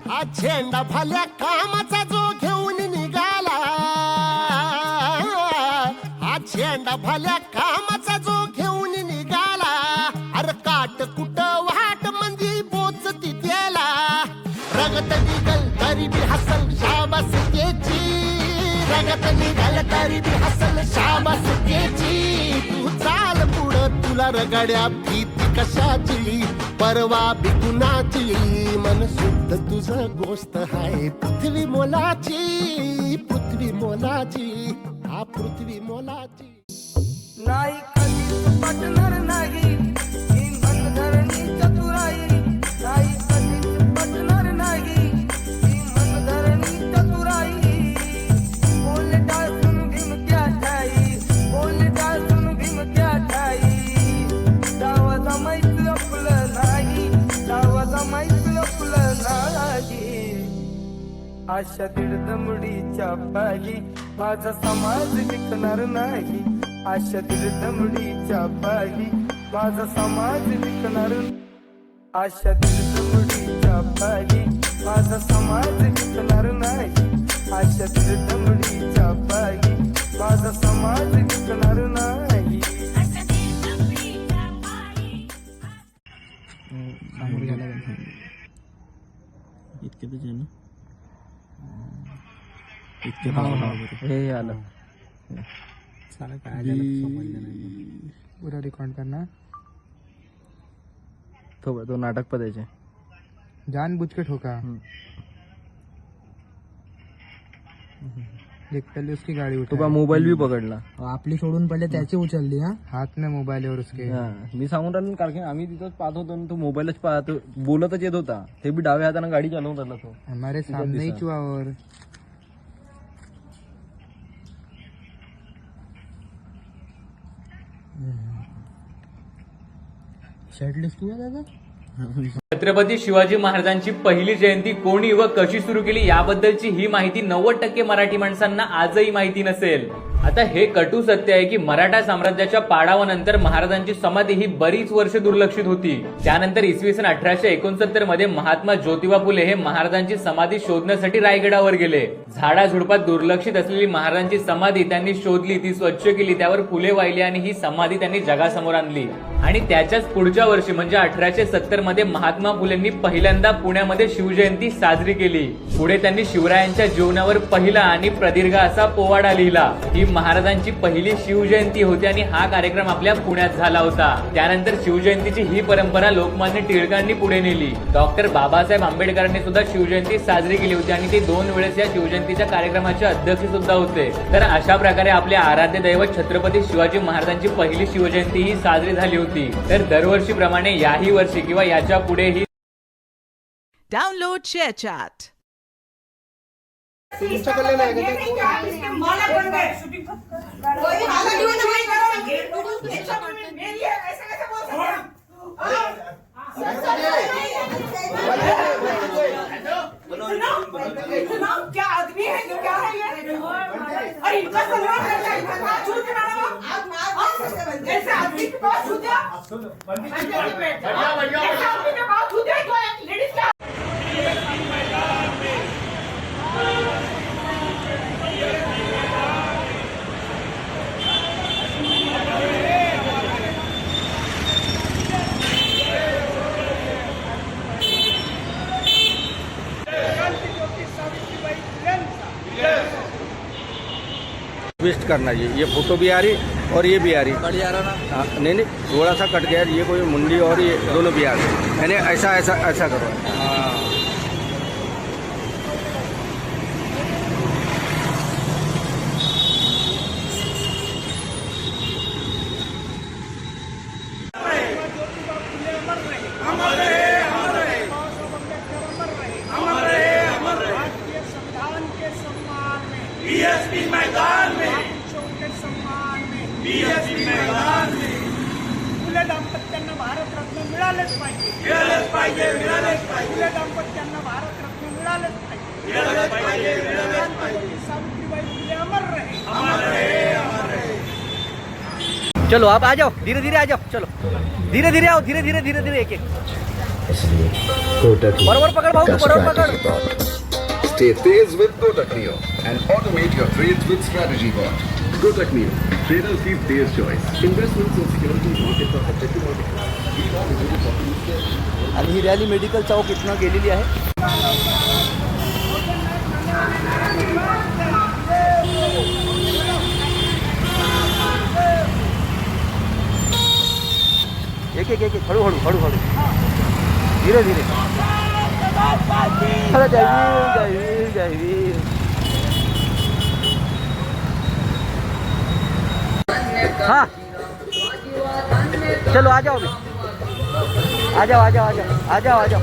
हा झेंडा भल्या कामाचा जो घेऊन निघाला, हा झेंडा भल्या कामाचा जो घेऊन निघाला, अरे काट कुट वाट मंदी पोचती त्याला, रगत निघल तरी बी हसल शाबास त्याची, रगत निघल तरी बी हसल शाबास त्याची, तू चाल पुढं तुला रगड्या भीती कशाची, परवा बी कुणाची, मन शुद्ध तुझं गोष्ट हाय पृथ्वी मोलाची, पृथ्वी मोलाची, हा पृथ्वी मोलाची. नाही कधीच पटणार नाही ही मनधरणी चतुराई, नाही कधीच पटणार नाही ही मनधरणी चतुराई, बोल टाळून भीम त्या ठाई, बोल टाळून भीम त्या ठाई, डावा जमायचं आपलं नाही, डावा जमायचं आपलं नाही, अशा दीड दमडीच्या पायी माझा समाज टिकणार नाही, अशा दीड दमडीच्या पायी माझा समाज टिकणार, अशा दीड दमडीच्या पायी माझा समाज टिकणार नाही, अशा दीड दमडीच्या पायी माझा समाज टिकणार नाही. इतके तुझे ना इतके हे आलं साला काय पूरा रिकॉर्ड करना, तो नाटक पदायचे जानबूझ के ठोका, देख पहले उसकी गाड़ी तो उठा, मोबाईल बी पकडला, आपली सोडून पडले त्याची उचलली, हा हात नाही मोबाईलवर उसके. मी सांगून राहिलो कारण की आम्ही तिथंच पाहत होतो आणि तो मोबाईलच पाहतो बोलतच येत होता, ते बी डाव्या हाताने गाडी चालवून राहिला तो. हमारे सामने ही चुआ और शर्टलेस तू आहे दादा. छत्रपती शिवाजी महाराजांची पहिली जयंती कोणी व कशी सुरू केली याबद्दलची ही माहिती 90% मराठी माणसांना आजही माहिती नसेल. आता हे कटू सत्य आहे की मराठा साम्राज्याच्या पाडावानंतर महाराजांची समाधी ही बरीच वर्ष दुर्लक्षित होती. त्यानंतर इसवी सन 1869 मध्ये महात्मा ज्योतिबा फुले हे महाराजांची समाधी शोधण्यासाठी रायगडावर गेले. झाडाझुडपात दुर्लक्षित असलेली महाराजांची समाधी त्यांनी शोधली, ती स्वच्छ केली, त्यावर फुले वाहिली आणि ही समाधी त्यांनी जगासमोर आणली. आणि त्याच्याच पुढच्या वर्षी म्हणजे 1870 मध्ये महात्मा फुलेंनी पहिल्यांदा पुण्यामध्ये शिवजयंती साजरी केली. पुढे त्यांनी शिवरायांच्या जीवनावर पहिला आणि प्रदीर्घ असा पोवाडा लिहिला. ही महाराजांची पहिली शिवजयंती होती आणि हा कार्यक्रम आपल्या पुण्यात झाला होता. त्यानंतर शिवजयंतीची ही परंपरा लोकमान्य टिळकांनी पुढे नेली. डॉक्टर बाबासाहेब आंबेडकरांनी सुद्धा शिवजयंती साजरी केली होती आणि ते 2 वेळेस या शिवजयंतीच्या कार्यक्रमाचे अध्यक्ष सुद्धा होते. तर अशा प्रकारे आपल्या आराध्य दैवत छत्रपती शिवाजी महाराजांची पहिली शिवजयंती ही साजरी झाली होती. तर दरवर्षीप्रमाणे याही वर्षी किंवा याच्या पुढेही डाउनलोड शेअरचॅट. तुमच्याकडे नाही का ते कोण आहे? मला पण काय शूटिंग कोई हाला घेऊन नाही करो मेरी ऐसा कैसे बोल सकते सुनो क्या आदमी है जो क्या है ये, अरे इनका सलमान कैसा है, इनका झूठ के नाम ऐसे आदमी के पास झूठ है, ऐसे आदमी के पास झूठ है तो लेडीज क्या ट्विस्ट करना, ये फोटो भी आ रही और ये भी आ रही, कट जा रहा ना. हाँ, नहीं थोड़ा सा कट गया, ये कोई मुंडी और ये दोनों भी आ रही, यानी ऐसा ऐसा ऐसा करो. बीएसपी मैदान में, के सम्मान में, बीएसपी मैदान में फुले दाम्पत्यांना भारतरत्न मिळालेच पाहिजे, मिळालेच पाहिजे, मिळालेच पाहिजे. फुले दाम्पत्यांना भारतरत्न मिळालेच पाहिजे, मिळालेच पाहिजे, मिळालेच पाहिजे. सावित्रीबाई फुले अमर रहे, अमर रहे, अमर रहे. चलो आप आ जाओ, धीरे धीरे आ जाओ, चलो धीरे धीरे आओ, धीरे धीरे धीरे धीरे एक एक. इसलिए कोटक बरोबर पकड़ भाऊ, तू बरोबर पकड़. Stay तेज with Kotak Neo and automate your trades with strategy bot. Kotak Neo, traders की तेज choice. Investments and securities market for objective market. आणि ही रॅली मेडिकल चौक इथनं गेलेली आहे. एक एक एक एक हळू हळू हळू हळू धीरे धीरे. अरे जय वीर जय वीर जय वीर. हाँ चलो आ जाओ अभी. आ जाओ आ जाओ आ जाओ आ जाओ आ जाओ.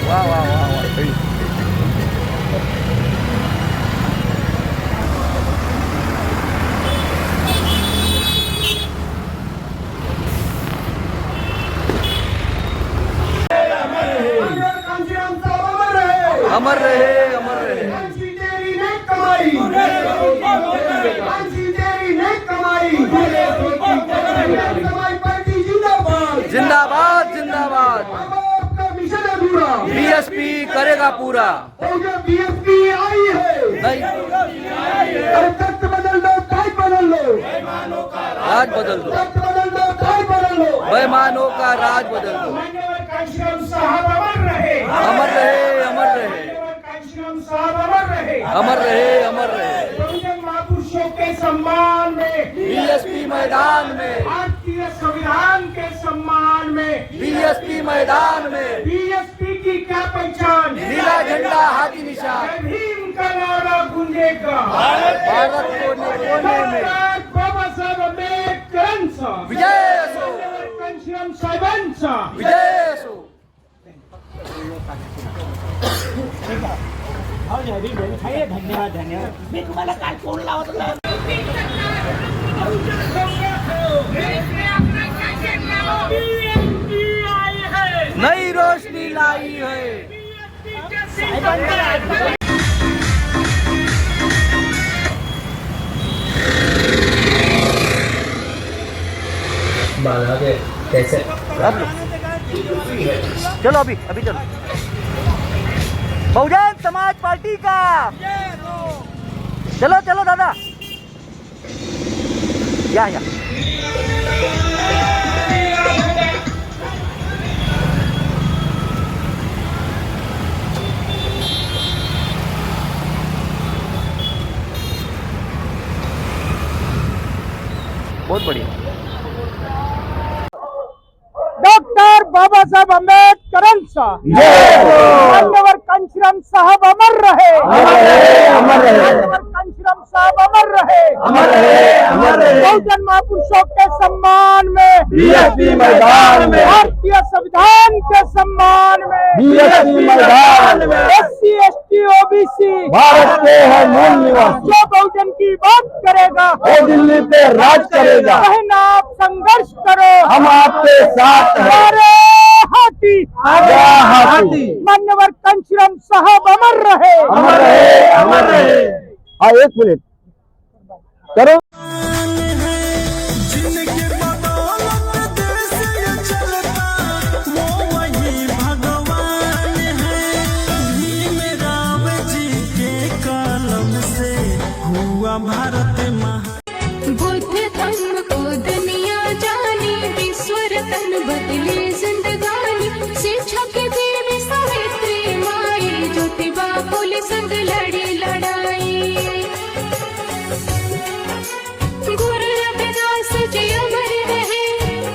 वाह वाह वाह वाह. अमर रहे अमर रहे. जिंदाबाद जिंदाबाद. बीएसपी करेगा पूरा. बीएसपी आई है. नहीं अरे तख्त बदल दो, काय बदल लो. राज बदल दो. तख्त बदल दो, काय बदल लो. बेईमानों का राज बदल दो. कांशीराम साहब अमर रहे. अमर रहे अमर रहे कांशीराम साहब अमर रहे. अमर रहे अमर रहे. बहुजन महापुरुषों के सम्मान में, बीएसपी मैदान में, भारतीय संविधान के सम्मान में, बीएसपी मैदान में. बीएसपी की क्या पहचान. नीला झंडा हाथी निशान. जय भीम का नारा गूंजेगा. भारत कोने कोने में. डॉक्टर बाबासाहेब आंबेडकरांचा विजय असो. कांशीराम साहेबांचा विजय असो. धन्यवाद धन्यवाद. मी तुम्हाला काय फोन लावत होता. नई रोशनी लाई है. कैसे अब लो. चलो अभी अभी चलो. बहुजन समाज पार्टी का चलो चलो दादा या बहुत बढ़िया. डॉक्टर बाबासाहेब आंबेडकरांचा मान्यवर कांशीराम साहब अमर रहे. मान्यवर कांशीराम साहब अमर रहे. बहुजन महापुरुषों के सम्मान में, बीएसपी मैदान में, भारतीय संविधान के सम्मान में, बीएसपी मैदान में, SC ST OBC भारत के है मूल निवासी. जो बहुजन की बात करेगा वो दिल्ली पे राज करेगा. बहन आप संघर्ष करो, हम आपके साथ हैं. हाथी मान्यवर कांशीराम साहब अमर रहे. अमर रहे. हाँ एक मिनट करो. जिनके बदौलत देश ये चलता वो वही भगवान है. भीम राव जी के कलम से हुआ भारत महान. बुद्ध धर्म को दुनिया जानी, विश्व रत्न बदले जिंदगानी. शिक्षा के देवी सावित्री माई, ज्योतिबा फुले संग लड़ी लड़ाई. गुरु रविदास जी अमर रहे,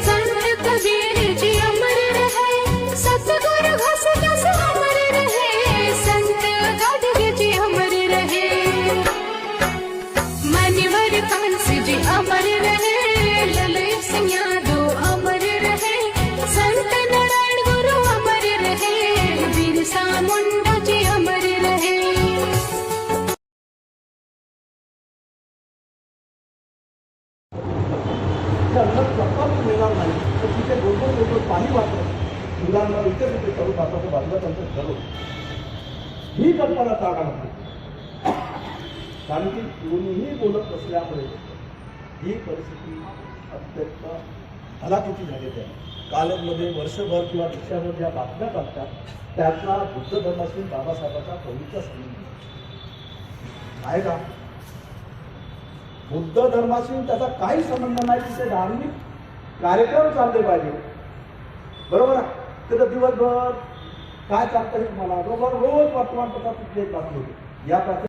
संत कबीर जी अमर रहे, सतगुरु घोषदास अमर रहे, संत गाडगे जी अमर रहे. मान्यवर कांसी जी अमर रहे, ललित सिंह यादव अमर रहे, संत नारायण गुरु अमर रहे, बिरसा मुंडा जी अमर रहे. मिळणार नाही तर तिथे गोल पाणी वापरत मुलांना इतर तिथे करून भारताच्या बाजूला त्यांचं ठरवलं. ही कल्पना टाळा कारण की कोणीही बोलत नसल्यामुळे ही परिस्थिती अत्यंत हलाखीची झालेली आहे. कॉलेजमध्ये वर्षभर किंवा रिक्षावर ज्या बातम्या टाकतात त्याचा बुद्ध धर्माशी बाबासाहेबांचा कविता आहे का? बुद्ध धर्माशी त्याचा काही संबंध नाही. तिथे धार्मिक कार्यक्रम चालले पाहिजे, बरोबर आहे. तिथं दिवसभर काय चालतं हे मला बरोबर रोज वर्तमानपत्रात तिथे बातमी होते. या